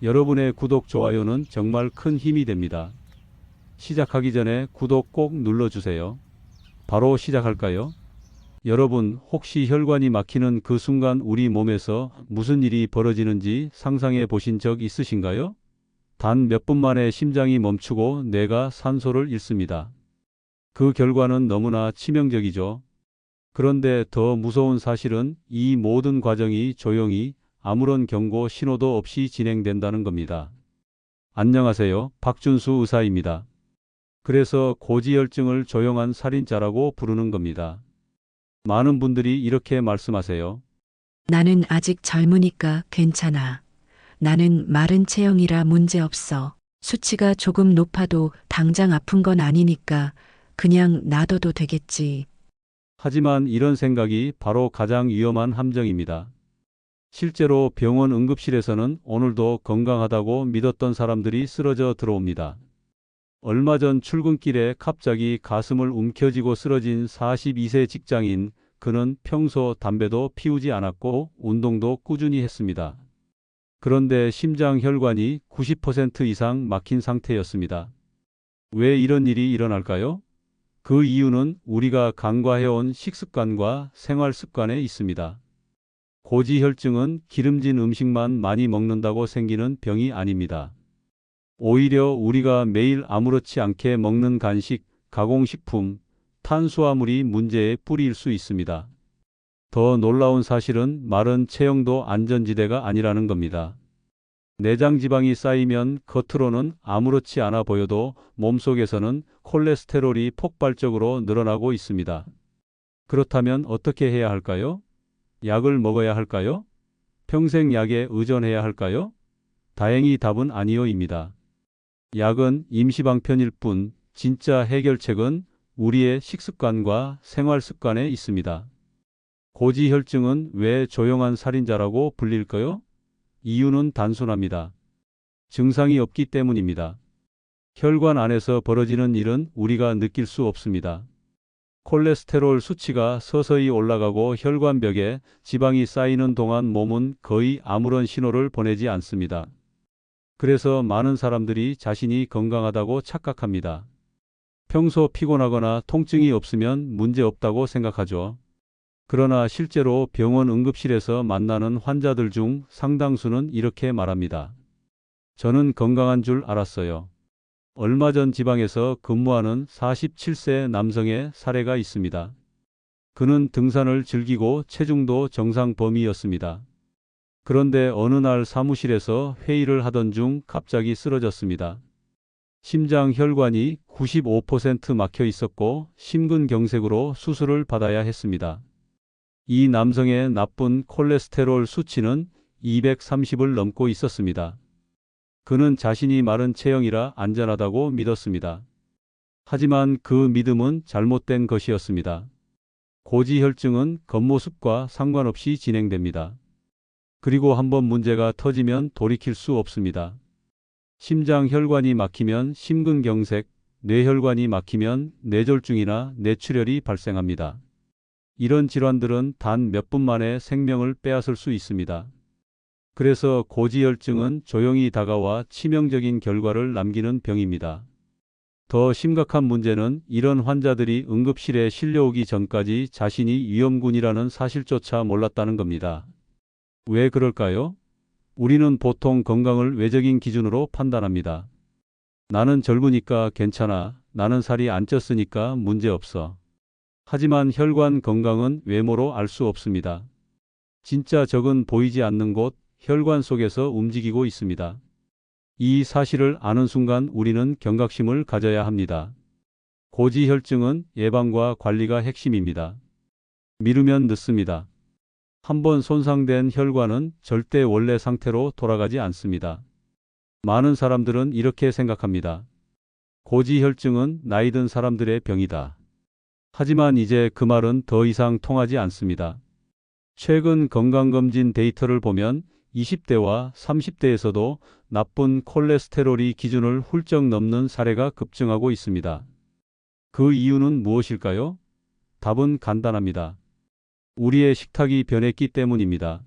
여러분의 구독, 좋아요는 정말 큰 힘이 됩니다. 시작하기 전에 구독 꼭 눌러주세요. 바로 시작할까요? 여러분, 혹시 혈관이 막히는 그 순간 우리 몸에서 무슨 일이 벌어지는지 상상해 보신 적 있으신가요? 단 몇 분 만에 심장이 멈추고 뇌가 산소를 잃습니다. 그 결과는 너무나 치명적이죠. 그런데 더 무서운 사실은 이 모든 과정이 조용히 아무런 경고 신호도 없이 진행된다는 겁니다. 안녕하세요. 박준수 의사입니다. 그래서 고지혈증을 조용한 살인자라고 부르는 겁니다. 많은 분들이 이렇게 말씀하세요. 나는 아직 젊으니까 괜찮아. 나는 마른 체형이라 문제 없어. 수치가 조금 높아도 당장 아픈 건 아니니까 그냥 놔둬도 되겠지. 하지만 이런 생각이 바로 가장 위험한 함정입니다. 실제로 병원 응급실에서는 오늘도 건강하다고 믿었던 사람들이 쓰러져 들어옵니다. 얼마 전 출근길에 갑자기 가슴을 움켜쥐고 쓰러진 42세 직장인. 그는 평소 담배도 피우지 않았고 운동도 꾸준히 했습니다. 그런데 심장 혈관이 90% 이상 막힌 상태였습니다. 왜 이런 일이 일어날까요? 그 이유는 우리가 간과해온 식습관과 생활 습관에 있습니다. 고지혈증은 기름진 음식만 많이 먹는다고 생기는 병이 아닙니다. 오히려 우리가 매일 아무렇지 않게 먹는 간식, 가공식품, 탄수화물이 문제의 뿌리일 수 있습니다. 더 놀라운 사실은 마른 체형도 안전지대가 아니라는 겁니다. 내장 지방이 쌓이면 겉으로는 아무렇지 않아 보여도 몸속에서는 콜레스테롤이 폭발적으로 늘어나고 있습니다. 그렇다면 어떻게 해야 할까요? 약을 먹어야 할까요? 평생 약에 의존해야 할까요? 다행히 답은 아니요입니다. 약은 임시방편일 뿐 진짜 해결책은 우리의 식습관과 생활 습관에 있습니다. 고지혈증은 왜 조용한 살인자라고 불릴까요? 이유는 단순합니다. 증상이 없기 때문입니다. 혈관 안에서 벌어지는 일은 우리가 느낄 수 없습니다. 콜레스테롤 수치가 서서히 올라가고 혈관벽에 지방이 쌓이는 동안 몸은 거의 아무런 신호를 보내지 않습니다. 그래서 많은 사람들이 자신이 건강하다고 착각합니다. 평소 피곤하거나 통증이 없으면 문제 없다고 생각하죠. 그러나 실제로 병원 응급실에서 만나는 환자들 중 상당수는 이렇게 말합니다. 저는 건강한 줄 알았어요. 얼마 전 지방에서 근무하는 47세 남성의 사례가 있습니다. 그는 등산을 즐기고 체중도 정상 범위였습니다. 그런데 어느 날 사무실에서 회의를 하던 중 갑자기 쓰러졌습니다. 심장 혈관이 95% 막혀 있었고 심근경색으로 수술을 받아야 했습니다. 이 남성의 나쁜 콜레스테롤 수치는 230을 넘고 있었습니다. 그는 자신이 마른 체형이라 안전하다고 믿었습니다. 하지만 그 믿음은 잘못된 것이었습니다. 고지혈증은 겉모습과 상관없이 진행됩니다. 그리고 한번 문제가 터지면 돌이킬 수 없습니다. 심장 혈관이 막히면 심근경색, 뇌혈관이 막히면 뇌졸중이나 뇌출혈이 발생합니다. 이런 질환들은 단 몇 분 만에 생명을 빼앗을 수 있습니다. 그래서 고지혈증은 조용히 다가와 치명적인 결과를 남기는 병입니다. 더 심각한 문제는 이런 환자들이 응급실에 실려오기 전까지 자신이 위험군이라는 사실조차 몰랐다는 겁니다. 왜 그럴까요? 우리는 보통 건강을 외적인 기준으로 판단합니다. 나는 젊으니까 괜찮아. 나는 살이 안 쪘으니까 문제 없어. 하지만 혈관 건강은 외모로 알 수 없습니다. 진짜 적은 보이지 않는 곳, 혈관 속에서 움직이고 있습니다. 이 사실을 아는 순간 우리는 경각심을 가져야 합니다. 고지혈증은 예방과 관리가 핵심입니다. 미루면 늦습니다. 한번 손상된 혈관은 절대 원래 상태로 돌아가지 않습니다. 많은 사람들은 이렇게 생각합니다. 고지혈증은 나이 든 사람들의 병이다. 하지만 이제 그 말은 더 이상 통하지 않습니다. 최근 건강검진 데이터를 보면 20대와 30대에서도 나쁜 콜레스테롤이 기준을 훌쩍 넘는 사례가 급증하고 있습니다. 그 이유는 무엇일까요? 답은 간단합니다. 우리의 식탁이 변했기 때문입니다.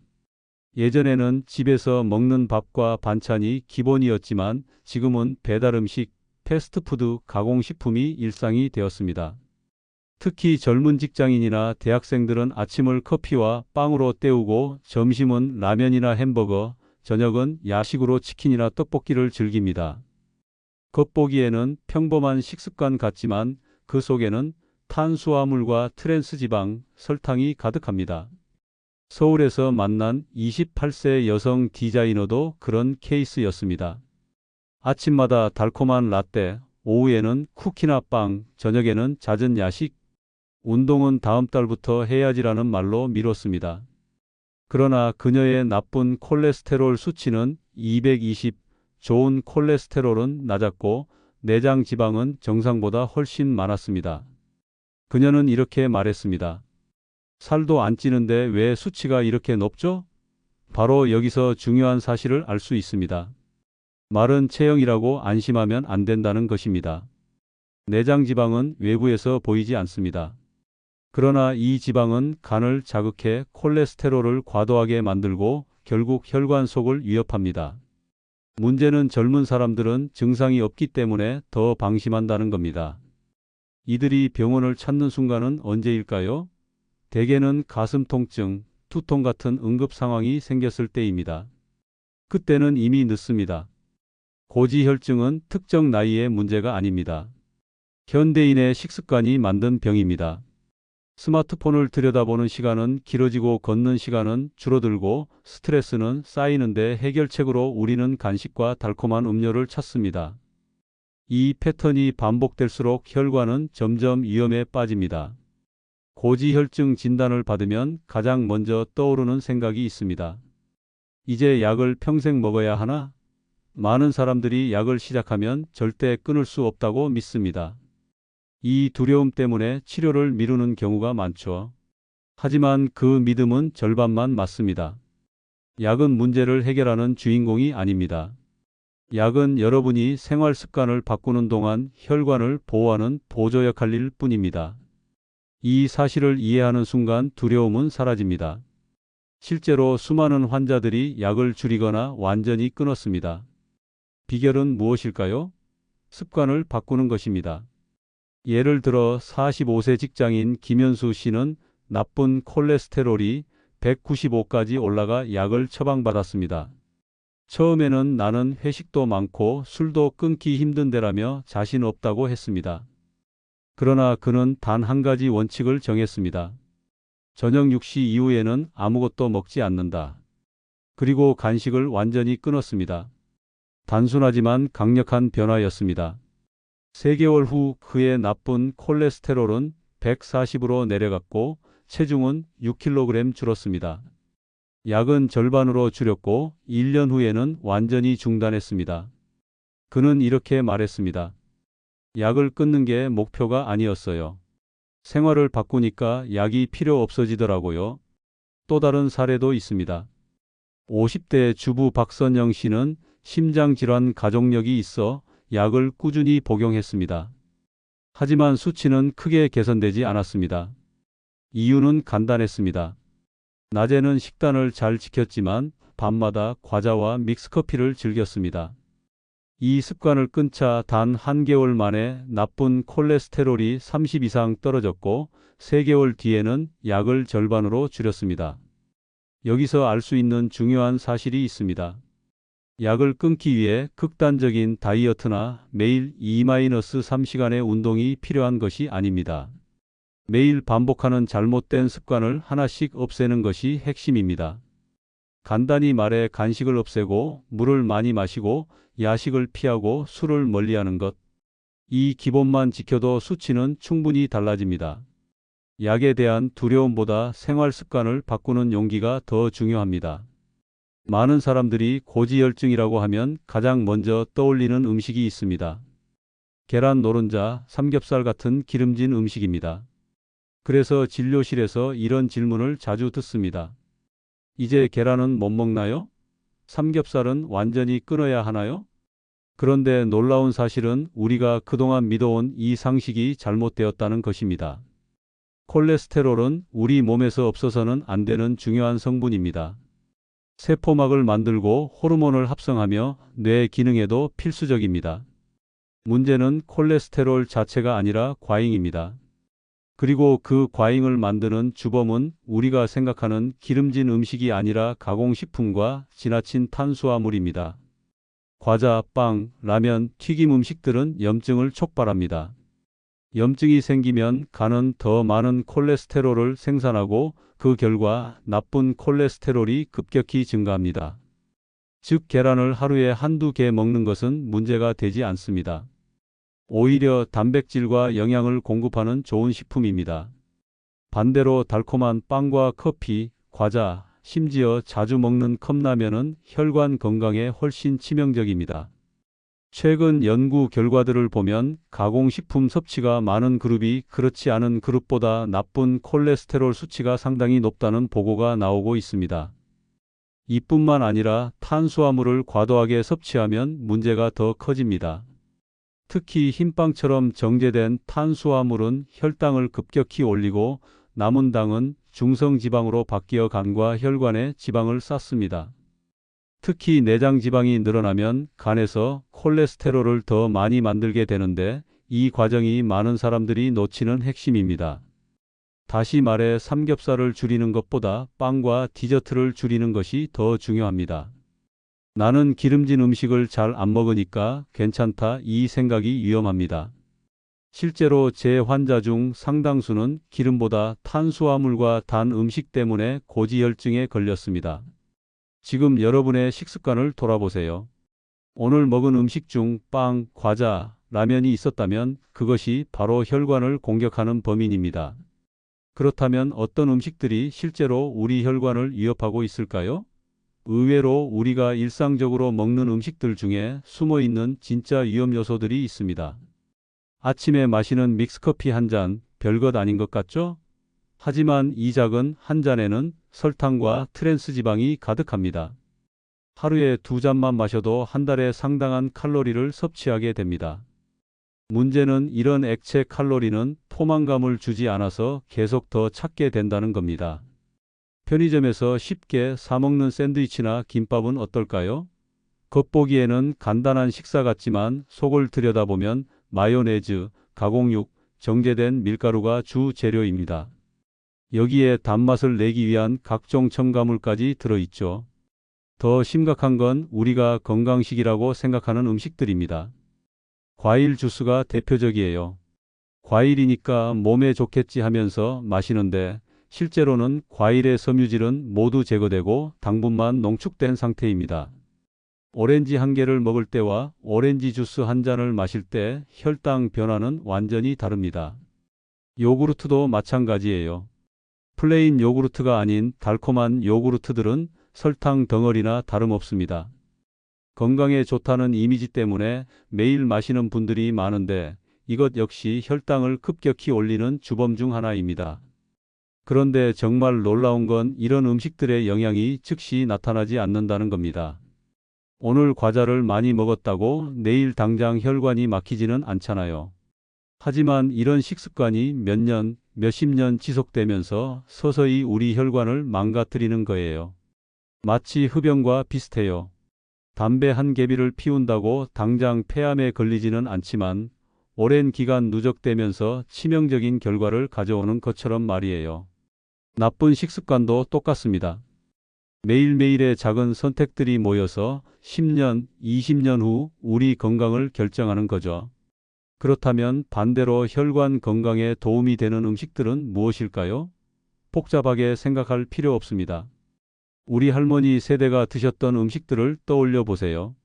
예전에는 집에서 먹는 밥과 반찬이 기본이었지만 지금은 배달음식, 패스트푸드, 가공식품이 일상이 되었습니다. 특히 젊은 직장인이나 대학생들은 아침을 커피와 빵으로 때우고 점심은 라면이나 햄버거, 저녁은 야식으로 치킨이나 떡볶이를 즐깁니다. 겉보기에는 평범한 식습관 같지만 그 속에는 탄수화물과 트랜스지방, 설탕이 가득합니다. 서울에서 만난 28세 여성 디자이너도 그런 케이스였습니다. 아침마다 달콤한 라떼, 오후에는 쿠키나 빵, 저녁에는 잦은 야식, 운동은 다음 달부터 해야지라는 말로 미뤘습니다. 그러나 그녀의 나쁜 콜레스테롤 수치는 220, 좋은 콜레스테롤은 낮았고 내장 지방은 정상보다 훨씬 많았습니다. 그녀는 이렇게 말했습니다. 살도 안 찌는데 왜 수치가 이렇게 높죠? 바로 여기서 중요한 사실을 알 수 있습니다. 마른 체형이라고 안심하면 안 된다는 것입니다. 내장 지방은 외부에서 보이지 않습니다. 그러나 이 지방은 간을 자극해 콜레스테롤을 과도하게 만들고 결국 혈관 속을 위협합니다. 문제는 젊은 사람들은 증상이 없기 때문에 더 방심한다는 겁니다. 이들이 병원을 찾는 순간은 언제일까요? 대개는 가슴 통증, 두통 같은 응급 상황이 생겼을 때입니다. 그때는 이미 늦습니다. 고지혈증은 특정 나이의 문제가 아닙니다. 현대인의 식습관이 만든 병입니다. 스마트폰을 들여다보는 시간은 길어지고 걷는 시간은 줄어들고 스트레스는 쌓이는데 해결책으로 우리는 간식과 달콤한 음료를 찾습니다. 이 패턴이 반복될수록 혈관은 점점 위험에 빠집니다. 고지혈증 진단을 받으면 가장 먼저 떠오르는 생각이 있습니다. 이제 약을 평생 먹어야 하나? 많은 사람들이 약을 시작하면 절대 끊을 수 없다고 믿습니다. 이 두려움 때문에 치료를 미루는 경우가 많죠. 하지만 그 믿음은 절반만 맞습니다. 약은 문제를 해결하는 주인공이 아닙니다. 약은 여러분이 생활 습관을 바꾸는 동안 혈관을 보호하는 보조 역할일 뿐입니다. 이 사실을 이해하는 순간 두려움은 사라집니다. 실제로 수많은 환자들이 약을 줄이거나 완전히 끊었습니다. 비결은 무엇일까요? 습관을 바꾸는 것입니다. 예를 들어 45세 직장인 김현수 씨는 나쁜 콜레스테롤이 195까지 올라가 약을 처방받았습니다. 처음에는 나는 회식도 많고 술도 끊기 힘든데라며 자신 없다고 했습니다. 그러나 그는 단 한 가지 원칙을 정했습니다. 저녁 6시 이후에는 아무것도 먹지 않는다. 그리고 간식을 완전히 끊었습니다. 단순하지만 강력한 변화였습니다. 3개월 후 그의 나쁜 콜레스테롤은 140으로 내려갔고 체중은 6kg 줄었습니다. 약은 절반으로 줄였고 1년 후에는 완전히 중단했습니다. 그는 이렇게 말했습니다. 약을 끊는 게 목표가 아니었어요. 생활을 바꾸니까 약이 필요 없어지더라고요. 또 다른 사례도 있습니다. 50대 주부 박선영 씨는 심장질환 가족력이 있어 약을 꾸준히 복용했습니다. 하지만 수치는 크게 개선되지 않았습니다. 이유는 간단했습니다. 낮에는 식단을 잘 지켰지만 밤마다 과자와 믹스커피를 즐겼습니다. 이 습관을 끊자 단 한 개월 만에 나쁜 콜레스테롤이 30 이상 떨어졌고 3개월 뒤에는 약을 절반으로 줄였습니다. 여기서 알 수 있는 중요한 사실이 있습니다. 약을 끊기 위해 극단적인 다이어트나 매일 2-3시간의 운동이 필요한 것이 아닙니다. 매일 반복하는 잘못된 습관을 하나씩 없애는 것이 핵심입니다. 간단히 말해 간식을 없애고 물을 많이 마시고 야식을 피하고 술을 멀리하는 것. 이 기본만 지켜도 수치는 충분히 달라집니다. 약에 대한 두려움보다 생활 습관을 바꾸는 용기가 더 중요합니다. 많은 사람들이 고지혈증이라고 하면 가장 먼저 떠올리는 음식이 있습니다. 계란 노른자, 삼겹살 같은 기름진 음식입니다. 그래서 진료실에서 이런 질문을 자주 듣습니다. 이제 계란은 못 먹나요? 삼겹살은 완전히 끊어야 하나요? 그런데 놀라운 사실은 우리가 그동안 믿어온 이 상식이 잘못되었다는 것입니다. 콜레스테롤은 우리 몸에서 없어서는 안 되는 중요한 성분입니다. 세포막을 만들고 호르몬을 합성하며 뇌 기능에도 필수적입니다. 문제는 콜레스테롤 자체가 아니라 과잉입니다. 그리고 그 과잉을 만드는 주범은 우리가 생각하는 기름진 음식이 아니라 가공식품과 지나친 탄수화물입니다. 과자, 빵, 라면, 튀김 음식들은 염증을 촉발합니다. 염증이 생기면 간은 더 많은 콜레스테롤을 생산하고 그 결과 나쁜 콜레스테롤이 급격히 증가합니다. 즉, 계란을 하루에 한두 개 먹는 것은 문제가 되지 않습니다. 오히려 단백질과 영양을 공급하는 좋은 식품입니다. 반대로 달콤한 빵과 커피, 과자, 심지어 자주 먹는 컵라면은 혈관 건강에 훨씬 치명적입니다. 최근 연구 결과들을 보면 가공식품 섭취가 많은 그룹이 그렇지 않은 그룹보다 나쁜 콜레스테롤 수치가 상당히 높다는 보고가 나오고 있습니다. 이뿐만 아니라 탄수화물을 과도하게 섭취하면 문제가 더 커집니다. 특히 흰빵처럼 정제된 탄수화물은 혈당을 급격히 올리고 남은 당은 중성지방으로 바뀌어 간과 혈관에 지방을 쌓습니다. 특히 내장 지방이 늘어나면 간에서 콜레스테롤을 더 많이 만들게 되는데 이 과정이 많은 사람들이 놓치는 핵심입니다. 다시 말해 삼겹살을 줄이는 것보다 빵과 디저트를 줄이는 것이 더 중요합니다. 나는 기름진 음식을 잘 안 먹으니까 괜찮다, 이 생각이 위험합니다. 실제로 제 환자 중 상당수는 기름보다 탄수화물과 단 음식 때문에 고지혈증에 걸렸습니다. 지금 여러분의 식습관을 돌아보세요. 오늘 먹은 음식 중 빵, 과자, 라면이 있었다면 그것이 바로 혈관을 공격하는 범인입니다. 그렇다면 어떤 음식들이 실제로 우리 혈관을 위협하고 있을까요? 의외로 우리가 일상적으로 먹는 음식들 중에 숨어 있는 진짜 위험 요소들이 있습니다. 아침에 마시는 믹스커피 한 잔, 별것 아닌 것 같죠? 하지만 이 작은 한 잔에는 설탕과 트랜스 지방이 가득합니다. 하루에 2잔만 마셔도 한 달에 상당한 칼로리를 섭취하게 됩니다. 문제는 이런 액체 칼로리는 포만감을 주지 않아서 계속 더 찾게 된다는 겁니다. 편의점에서 쉽게 사먹는 샌드위치나 김밥은 어떨까요? 겉보기에는 간단한 식사 같지만 속을 들여다보면 마요네즈, 가공육, 정제된 밀가루가 주 재료입니다. 여기에 단맛을 내기 위한 각종 첨가물까지 들어있죠. 더 심각한 건 우리가 건강식이라고 생각하는 음식들입니다. 과일 주스가 대표적이에요. 과일이니까 몸에 좋겠지 하면서 마시는데 실제로는 과일의 섬유질은 모두 제거되고 당분만 농축된 상태입니다. 오렌지 한 개를 먹을 때와 오렌지 주스 한 잔을 마실 때 혈당 변화는 완전히 다릅니다. 요구르트도 마찬가지예요. 플레인 요구르트가 아닌 달콤한 요구르트들은 설탕 덩어리나 다름없습니다. 건강에 좋다는 이미지 때문에 매일 마시는 분들이 많은데 이것 역시 혈당을 급격히 올리는 주범 중 하나입니다. 그런데 정말 놀라운 건 이런 음식들의 영향이 즉시 나타나지 않는다는 겁니다. 오늘 과자를 많이 먹었다고 내일 당장 혈관이 막히지는 않잖아요. 하지만 이런 식습관이 몇 년, 몇십 년 지속되면서 서서히 우리 혈관을 망가뜨리는 거예요. 마치 흡연과 비슷해요. 담배 한 개비를 피운다고 당장 폐암에 걸리지는 않지만 오랜 기간 누적되면서 치명적인 결과를 가져오는 것처럼 말이에요. 나쁜 식습관도 똑같습니다. 매일매일의 작은 선택들이 모여서 10년, 20년 후 우리 건강을 결정하는 거죠. 그렇다면 반대로 혈관 건강에 도움이 되는 음식들은 무엇일까요? 복잡하게 생각할 필요 없습니다. 우리 할머니 세대가 드셨던 음식들을 떠올려 보세요.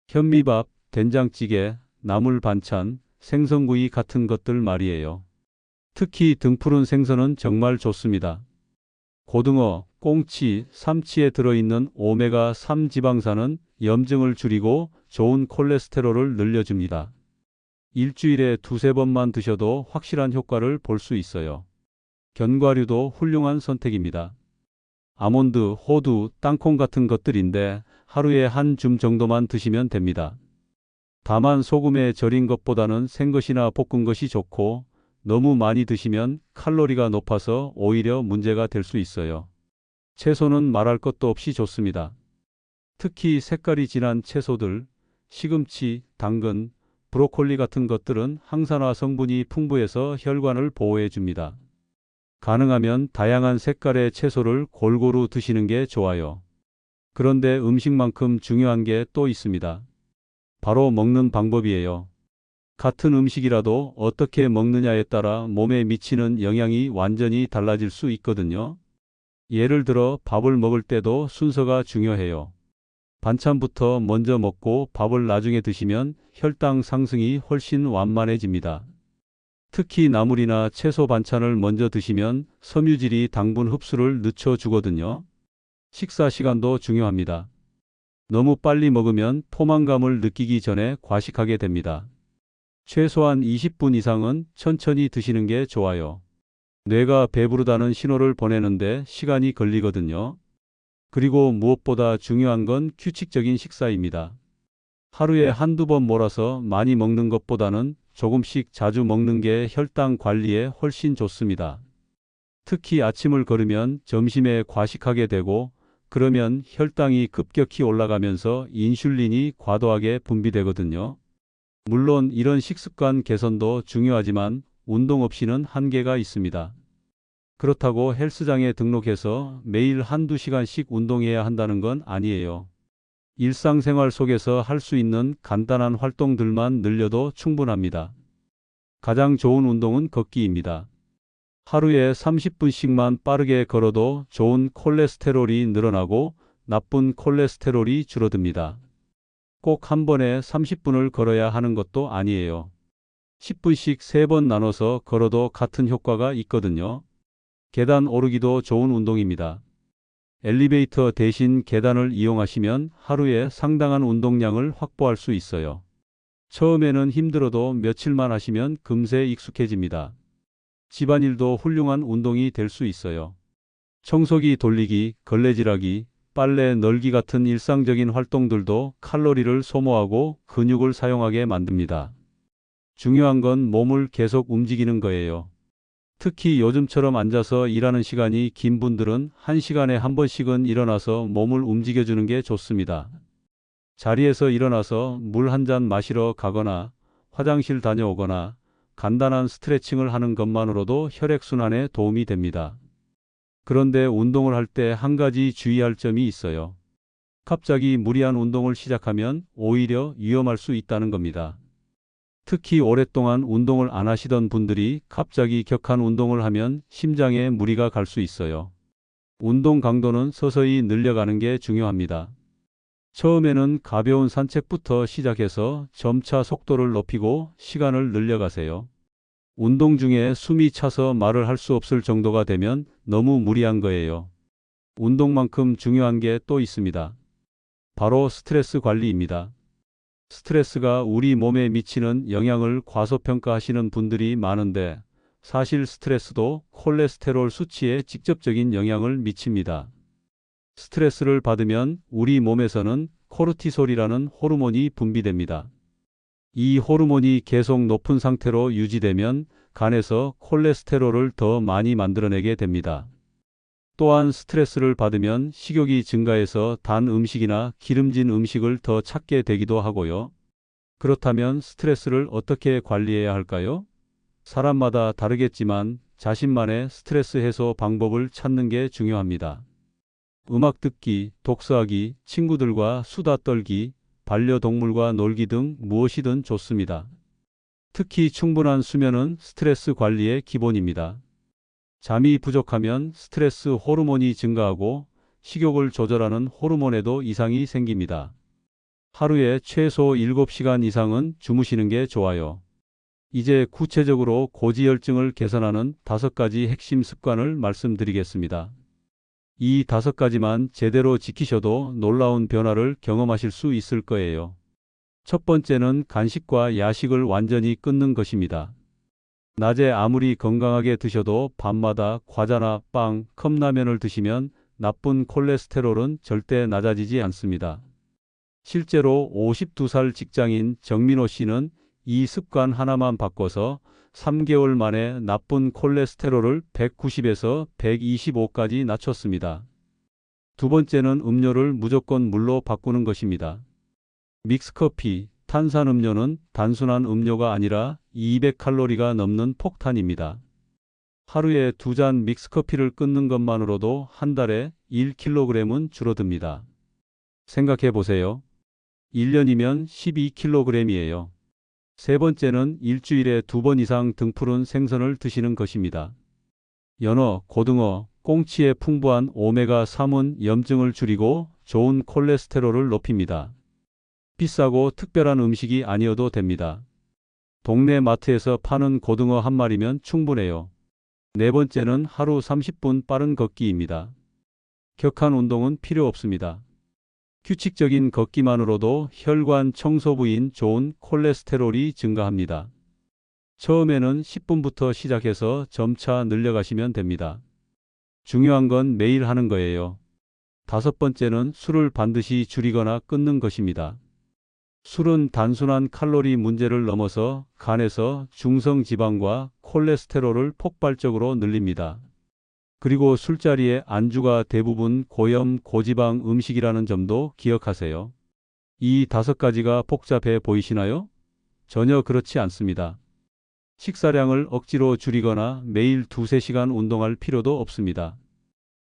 현미밥, 된장찌개, 나물 반찬, 생선구이 같은 것들 말이에요. 특히 등푸른 생선은 정말 좋습니다. 고등어, 꽁치, 삼치에 들어있는 오메가3 지방산은 염증을 줄이고 좋은 콜레스테롤을 늘려줍니다. 일주일에 2~3번만 드셔도 확실한 효과를 볼 수 있어요. 견과류도 훌륭한 선택입니다. 아몬드, 호두, 땅콩 같은 것들인데 하루에 한 줌 정도만 드시면 됩니다. 다만 소금에 절인 것보다는 생것이나 볶은 것이 좋고 너무 많이 드시면 칼로리가 높아서 오히려 문제가 될 수 있어요. 채소는 말할 것도 없이 좋습니다. 특히 색깔이 진한 채소들, 시금치, 당근, 브로콜리 같은 것들은 항산화 성분이 풍부해서 혈관을 보호해 줍니다. 가능하면 다양한 색깔의 채소를 골고루 드시는 게 좋아요. 그런데 음식만큼 중요한 게 또 있습니다. 바로 먹는 방법이에요. 같은 음식이라도 어떻게 먹느냐에 따라 몸에 미치는 영향이 완전히 달라질 수 있거든요. 예를 들어 밥을 먹을 때도 순서가 중요해요. 반찬부터 먼저 먹고 밥을 나중에 드시면 혈당 상승이 훨씬 완만해집니다. 특히 나물이나 채소 반찬을 먼저 드시면 섬유질이 당분 흡수를 늦춰주거든요. 식사 시간도 중요합니다. 너무 빨리 먹으면 포만감을 느끼기 전에 과식하게 됩니다. 최소한 20분 이상은 천천히 드시는 게 좋아요. 뇌가 배부르다는 신호를 보내는데 시간이 걸리거든요. 그리고 무엇보다 중요한 건 규칙적인 식사입니다. 하루에 한두 번 몰아서 많이 먹는 것보다는 조금씩 자주 먹는 게 혈당 관리에 훨씬 좋습니다. 특히 아침을 거르면 점심에 과식하게 되고 그러면 혈당이 급격히 올라가면서 인슐린이 과도하게 분비되거든요. 물론 이런 식습관 개선도 중요하지만 운동 없이는 한계가 있습니다. 그렇다고 헬스장에 등록해서 매일 한두 시간씩 운동해야 한다는 건 아니에요. 일상생활 속에서 할 수 있는 간단한 활동들만 늘려도 충분합니다. 가장 좋은 운동은 걷기입니다. 하루에 30분씩만 빠르게 걸어도 좋은 콜레스테롤이 늘어나고 나쁜 콜레스테롤이 줄어듭니다. 꼭 한 번에 30분을 걸어야 하는 것도 아니에요. 10분씩 3번 나눠서 걸어도 같은 효과가 있거든요. 계단 오르기도 좋은 운동입니다. 엘리베이터 대신 계단을 이용하시면 하루에 상당한 운동량을 확보할 수 있어요. 처음에는 힘들어도 며칠만 하시면 금세 익숙해집니다. 집안일도 훌륭한 운동이 될 수 있어요. 청소기 돌리기, 걸레질하기, 빨래 널기 같은 일상적인 활동들도 칼로리를 소모하고 근육을 사용하게 만듭니다. 중요한 건 몸을 계속 움직이는 거예요. 특히 요즘처럼 앉아서 일하는 시간이 긴 분들은 1시간에 한 번씩은 일어나서 몸을 움직여주는 게 좋습니다. 자리에서 일어나서 물 한 잔 마시러 가거나 화장실 다녀오거나 간단한 스트레칭을 하는 것만으로도 혈액순환에 도움이 됩니다. 그런데 운동을 할 때 한 가지 주의할 점이 있어요. 갑자기 무리한 운동을 시작하면 오히려 위험할 수 있다는 겁니다. 특히 오랫동안 운동을 안 하시던 분들이 갑자기 격한 운동을 하면 심장에 무리가 갈 수 있어요. 운동 강도는 서서히 늘려가는 게 중요합니다. 처음에는 가벼운 산책부터 시작해서 점차 속도를 높이고 시간을 늘려가세요. 운동 중에 숨이 차서 말을 할 수 없을 정도가 되면 너무 무리한 거예요. 운동만큼 중요한 게 또 있습니다. 바로 스트레스 관리입니다. 스트레스가 우리 몸에 미치는 영향을 과소평가하시는 분들이 많은데 사실 스트레스도 콜레스테롤 수치에 직접적인 영향을 미칩니다. 스트레스를 받으면 우리 몸에서는 코르티솔이라는 호르몬이 분비됩니다. 이 호르몬이 계속 높은 상태로 유지되면 간에서 콜레스테롤을 더 많이 만들어내게 됩니다. 또한 스트레스를 받으면 식욕이 증가해서 단 음식이나 기름진 음식을 더 찾게 되기도 하고요. 그렇다면 스트레스를 어떻게 관리해야 할까요? 사람마다 다르겠지만 자신만의 스트레스 해소 방법을 찾는 게 중요합니다. 음악 듣기, 독서하기, 친구들과 수다 떨기, 반려동물과 놀기 등 무엇이든 좋습니다. 특히 충분한 수면은 스트레스 관리의 기본입니다. 잠이 부족하면 스트레스 호르몬이 증가하고 식욕을 조절하는 호르몬에도 이상이 생깁니다. 하루에 최소 7시간 이상은 주무시는 게 좋아요. 이제 구체적으로 고지혈증을 개선하는 5가지 핵심 습관을 말씀드리겠습니다. 이 5가지만 제대로 지키셔도 놀라운 변화를 경험하실 수 있을 거예요. 첫 번째는 간식과 야식을 완전히 끊는 것입니다. 낮에 아무리 건강하게 드셔도 밤마다 과자나 빵, 컵라면을 드시면 나쁜 콜레스테롤은 절대 낮아지지 않습니다. 실제로 52살 직장인 정민호 씨는 이 습관 하나만 바꿔서 3개월 만에 나쁜 콜레스테롤을 190에서 125까지 낮췄습니다. 두 번째는 음료를 무조건 물로 바꾸는 것입니다. 믹스커피, 탄산음료는 단순한 음료가 아니라 200칼로리가 넘는 폭탄입니다. 하루에 2잔 믹스커피를 끊는 것만으로도 한 달에 1kg은 줄어듭니다. 생각해 보세요. 1년이면 12kg이에요. 세 번째는 일주일에 2번 이상 등푸른 생선을 드시는 것입니다. 연어, 고등어, 꽁치의 풍부한 오메가3은 염증을 줄이고 좋은 콜레스테롤을 높입니다. 비싸고 특별한 음식이 아니어도 됩니다. 동네 마트에서 파는 고등어 한 마리면 충분해요. 네 번째는 하루 30분 빠른 걷기입니다. 격한 운동은 필요 없습니다. 규칙적인 걷기만으로도 혈관 청소 부인 좋은 콜레스테롤이 증가합니다. 처음에는 10분부터 시작해서 점차 늘려가시면 됩니다. 중요한 건 매일 하는 거예요. 다섯 번째는 술을 반드시 줄이거나 끊는 것입니다. 술은 단순한 칼로리 문제를 넘어서 간에서 중성지방과 콜레스테롤을 폭발적으로 늘립니다. 그리고 술자리의 안주가 대부분 고염, 고지방 음식이라는 점도 기억하세요. 이 5가지가 복잡해 보이시나요? 전혀 그렇지 않습니다. 식사량을 억지로 줄이거나 매일 2~3시간 운동할 필요도 없습니다.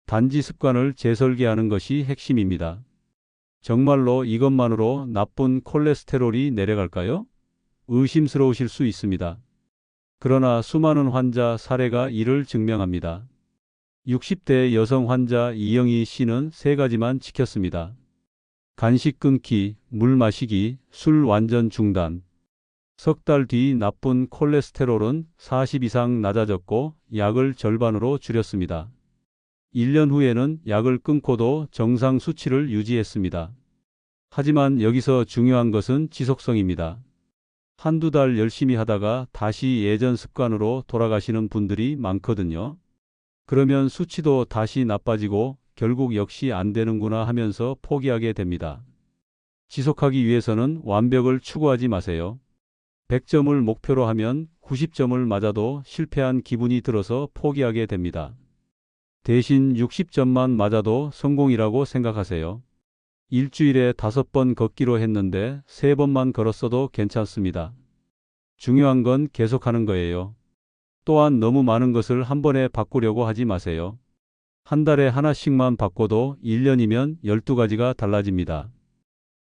단지 습관을 재설계하는 것이 핵심입니다. 정말로 이것만으로 나쁜 콜레스테롤이 내려갈까요? 의심스러우실 수 있습니다. 그러나 수많은 환자 사례가 이를 증명합니다. 60대 여성 환자 이영희 씨는 3가지만 지켰습니다. 간식 끊기, 물 마시기, 술 완전 중단. 석 달 뒤 나쁜 콜레스테롤은 40 이상 낮아졌고 약을 절반으로 줄였습니다. 1년 후에는 약을 끊고도 정상 수치를 유지했습니다. 하지만 여기서 중요한 것은 지속성입니다. 한두 달 열심히 하다가 다시 예전 습관으로 돌아가시는 분들이 많거든요. 그러면 수치도 다시 나빠지고 결국 역시 안 되는구나 하면서 포기하게 됩니다. 지속하기 위해서는 완벽을 추구하지 마세요. 100점을 목표로 하면 90점을 맞아도 실패한 기분이 들어서 포기하게 됩니다. 대신 60점만 맞아도 성공이라고 생각하세요. 일주일에 5번 걷기로 했는데 3번만 걸었어도 괜찮습니다. 중요한 건 계속하는 거예요. 또한 너무 많은 것을 한 번에 바꾸려고 하지 마세요. 한 달에 하나씩만 바꿔도 1년이면 12가지가 달라집니다.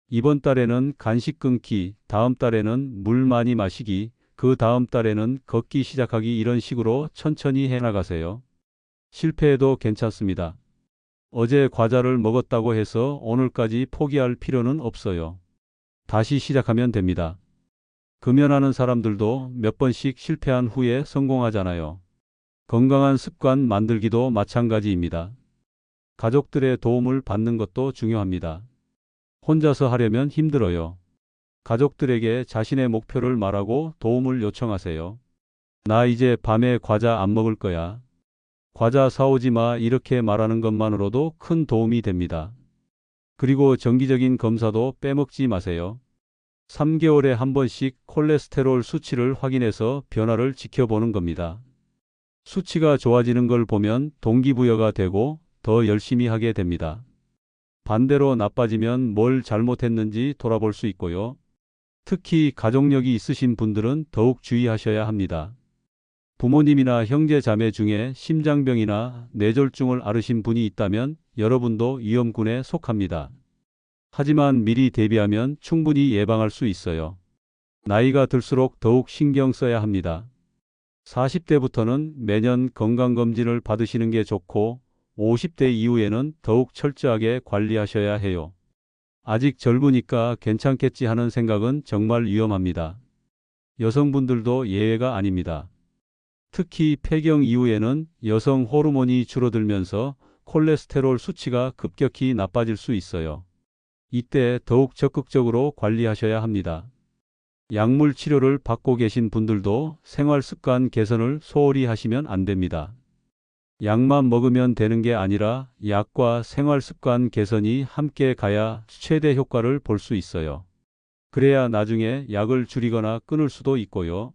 이번 달에는 간식 끊기, 다음 달에는 물 많이 마시기, 그 다음 달에는 걷기 시작하기 이런 식으로 천천히 해나가세요. 실패해도 괜찮습니다. 어제 과자를 먹었다고 해서 오늘까지 포기할 필요는 없어요. 다시 시작하면 됩니다. 금연하는 사람들도 몇 번씩 실패한 후에 성공하잖아요. 건강한 습관 만들기도 마찬가지입니다. 가족들의 도움을 받는 것도 중요합니다. 혼자서 하려면 힘들어요. 가족들에게 자신의 목표를 말하고 도움을 요청하세요. 나 이제 밤에 과자 안 먹을 거야. 과자 사오지 마 이렇게 말하는 것만으로도 큰 도움이 됩니다. 그리고 정기적인 검사도 빼먹지 마세요. 3개월에 한 번씩 콜레스테롤 수치를 확인해서 변화를 지켜보는 겁니다. 수치가 좋아지는 걸 보면 동기부여가 되고 더 열심히 하게 됩니다. 반대로 나빠지면 뭘 잘못했는지 돌아볼 수 있고요. 특히 가족력이 있으신 분들은 더욱 주의하셔야 합니다. 부모님이나 형제 자매 중에 심장병이나 뇌졸중을 앓으신 분이 있다면 여러분도 위험군에 속합니다. 하지만 미리 대비하면 충분히 예방할 수 있어요. 나이가 들수록 더욱 신경 써야 합니다. 40대부터는 매년 건강검진을 받으시는 게 좋고 50대 이후에는 더욱 철저하게 관리하셔야 해요. 아직 젊으니까 괜찮겠지 하는 생각은 정말 위험합니다. 여성분들도 예외가 아닙니다. 특히 폐경 이후에는 여성 호르몬이 줄어들면서 콜레스테롤 수치가 급격히 나빠질 수 있어요. 이때 더욱 적극적으로 관리하셔야 합니다. 약물 치료를 받고 계신 분들도 생활 습관 개선을 소홀히 하시면 안 됩니다. 약만 먹으면 되는 게 아니라 약과 생활 습관 개선이 함께 가야 최대 효과를 볼 수 있어요. 그래야 나중에 약을 줄이거나 끊을 수도 있고요.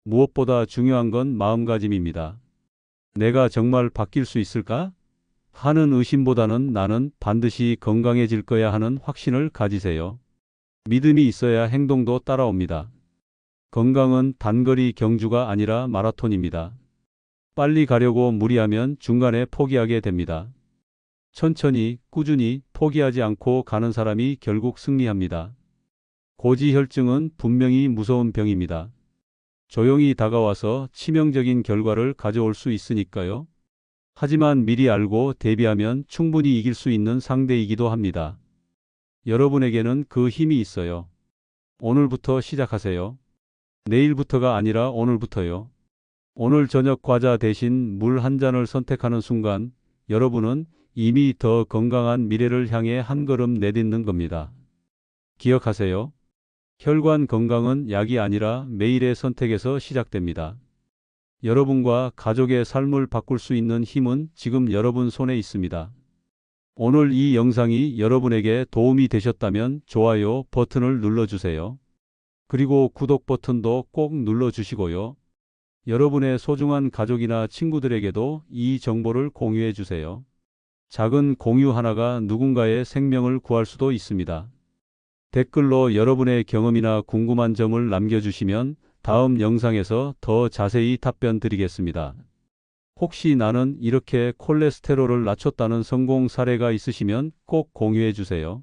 무엇보다 중요한 건 마음가짐입니다. 내가 정말 바뀔 수 있을까? 하는 의심보다는 나는 반드시 건강해질 거야 하는 확신을 가지세요. 믿음이 있어야 행동도 따라옵니다. 건강은 단거리 경주가 아니라 마라톤입니다. 빨리 가려고 무리하면 중간에 포기하게 됩니다. 천천히, 꾸준히 포기하지 않고 가는 사람이 결국 승리합니다. 고지혈증은 분명히 무서운 병입니다. 조용히 다가와서 치명적인 결과를 가져올 수 있으니까요. 하지만 미리 알고 대비하면 충분히 이길 수 있는 상대이기도 합니다. 여러분에게는 그 힘이 있어요. 오늘부터 시작하세요. 내일부터가 아니라 오늘부터요. 오늘 저녁 과자 대신 물 한 잔을 선택하는 순간 여러분은 이미 더 건강한 미래를 향해 한 걸음 내딛는 겁니다. 기억하세요. 혈관 건강은 약이 아니라 매일의 선택에서 시작됩니다. 여러분과 가족의 삶을 바꿀 수 있는 힘은 지금 여러분 손에 있습니다. 오늘 이 영상이 여러분에게 도움이 되셨다면 좋아요 버튼을 눌러주세요. 그리고 구독 버튼도 꼭 눌러주시고요. 여러분의 소중한 가족이나 친구들에게도 이 정보를 공유해 주세요. 작은 공유 하나가 누군가의 생명을 구할 수도 있습니다. 댓글로 여러분의 경험이나 궁금한 점을 남겨주시면 다음 영상에서 더 자세히 답변 드리겠습니다. 혹시 나는 이렇게 콜레스테롤을 낮췄다는 성공 사례가 있으시면 꼭 공유해 주세요.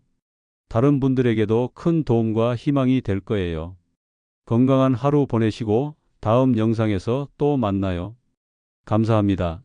다른 분들에게도 큰 도움과 희망이 될 거예요. 건강한 하루 보내시고 다음 영상에서 또 만나요. 감사합니다.